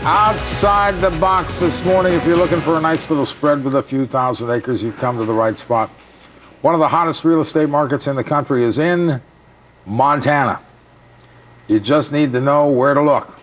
Outside the box this morning, if you're looking for a nice little spread with a few thousand acres, you've come to the right spot. One of the hottest real estate markets in the country is in Montana. You just need to know where to look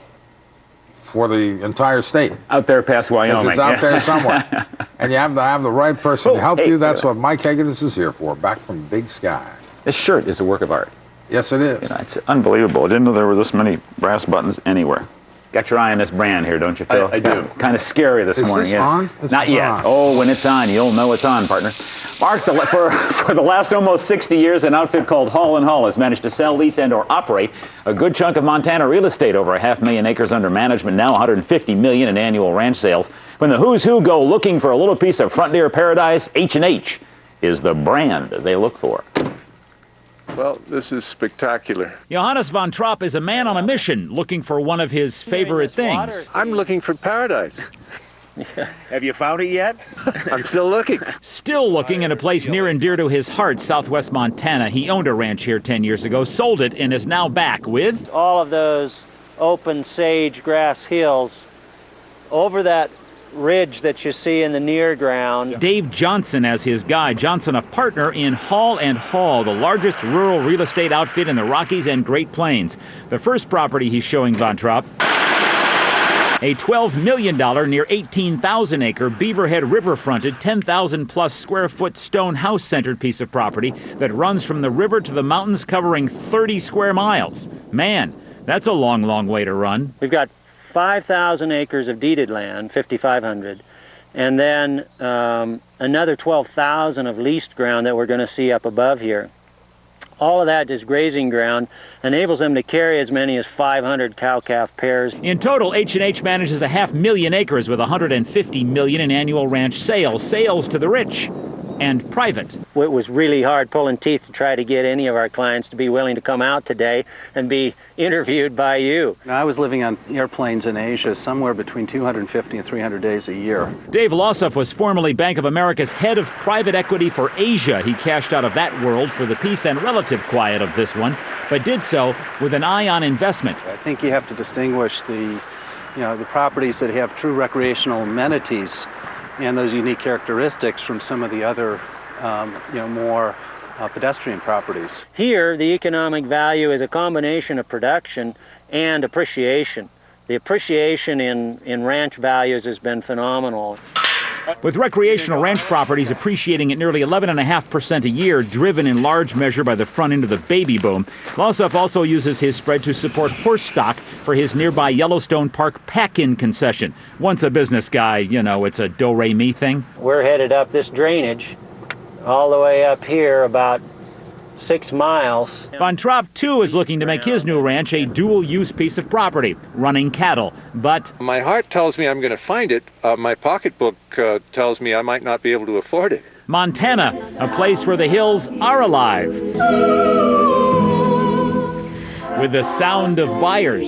for the entire state. Out there past Wyoming. It's out there somewhere. And you have to have the right person to help you. That's what Mike Higgins is here for, back from Big Sky. This shirt is a work of art. Yes, it is. You know, it's unbelievable. I didn't know there were this many brass buttons anywhere. Got your eye on this brand here, don't you, Phil? I do. Kind of scary this morning. Is this on? Not yet. On. Oh, when it's on, you'll know it's on, partner. Mark, for the last almost 60 years, an outfit called Hall & Hall has managed to sell, lease, and or operate a good chunk of Montana real estate, over 500,000 acres under management, now $150 million in annual ranch sales. When the who's who go looking for a little piece of frontier paradise, H&H is the brand they look for. Well, this is spectacular. Johannes von Trapp is a man on a mission looking for one of his favorite things. I'm looking for paradise. Have you found it yet? I'm still looking. Still looking in a place near and dear to his heart, southwest Montana. He owned a ranch here 10 years ago, sold it, and is now back with all of those open sage grass hills over that ridge that you see in the near ground. Dave Johnson as his guide. Johnson, a partner in Hall & Hall, the largest rural real estate outfit in the Rockies and Great Plains. The first property he's showing Von Trapp, a $12 million, near 18,000 acre Beaverhead River-fronted, 10,000 plus square foot stone house-centered piece of property that runs from the river to the mountains, covering 30 square miles. Man, that's a long, long way to run. We've got 5,000 acres of deeded land, 5,500, and then another 12,000 of leased ground that we're going to see up above here. All of that is grazing ground, enables them to carry as many as 500 cow-calf pairs. In total, H&H manages 500,000 acres with $150 million in annual ranch sales. Sales to the rich and private. It was really hard pulling teeth to try to get any of our clients to be willing to come out today and be interviewed by you. I was living on airplanes in Asia somewhere between 250 and 300 days a year. Dave Lossoff was formerly Bank of America's head of private equity for Asia. He cashed out of that world for the peace and relative quiet of this one, but did so with an eye on investment. I think you have to distinguish the properties that have true recreational amenities and those unique characteristics from some of the other, more pedestrian properties. Here, the economic value is a combination of production and appreciation. The appreciation in ranch values has been phenomenal. With recreational ranch properties appreciating at nearly 11.5% a year, driven in large measure by the front end of the baby boom, Lossoff also uses his spread to support horse stock for his nearby Yellowstone Park pack-in concession. Once a business guy, it's a do-re-mi thing. We're headed up this drainage all the way up here about 6 miles. Von Trapp, too, is looking to make his new ranch a dual-use piece of property, running cattle, but My heart tells me I'm going to find it. My pocketbook tells me I might not be able to afford it. Montana, a place where the hills are alive, with the sound of buyers.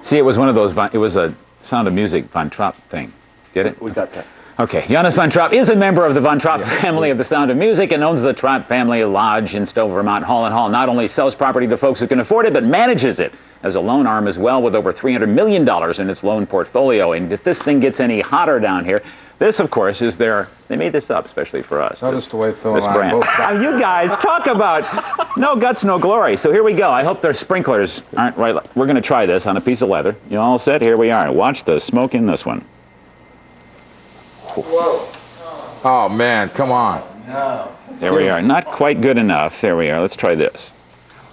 See, it was one of those, it was a Sound of Music Von Trapp thing. Get it? We got that. Okay, Johannes Von Trapp is a member of the Von Trapp family of the Sound of Music and owns the Trapp Family Lodge in Stowe, Vermont. Hall & Hall not only sells property to folks who can afford it, but manages it as a loan arm as well, with over $300 million in its loan portfolio. And if this thing gets any hotter down here, this, of course, is they made this up especially for us. Notice the way Phil This and I brand. both... Now, you guys talk about no guts, no glory. So here we go. I hope their sprinklers aren't right. We're going to try this on a piece of leather. You all set? Here we are. Watch the smoke in this one. Whoa. Oh, man, come on. No. There we are. Not quite good enough. There we are. Let's try this.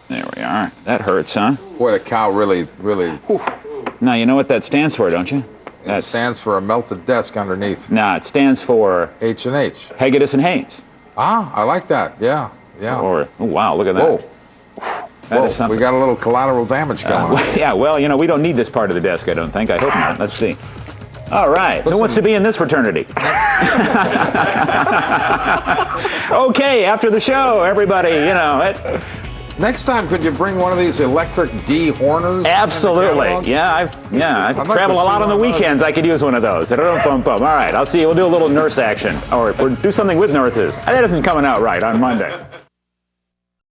There we are. That hurts, huh? Boy, the cow really... Now, you know what that stands for, don't you? It stands for a melted desk underneath. No, it stands for H&H. Hegedus and Haynes. Ah, I like that. Yeah. Or, oh, wow, look at that. Whoa. That is something. We got a little collateral damage going on. Yeah, well, we don't need this part of the desk, I don't think. I hope not. Let's see. All right. Who wants to be in this fraternity? Okay, after the show, everybody, Next time, could you bring one of these electric D-horners? Absolutely. Yeah, I travel a lot on the weekends. I could use one of those. All right, I'll see you. We'll do a little nurse action. Or do something with nurses. That isn't coming out right on Monday.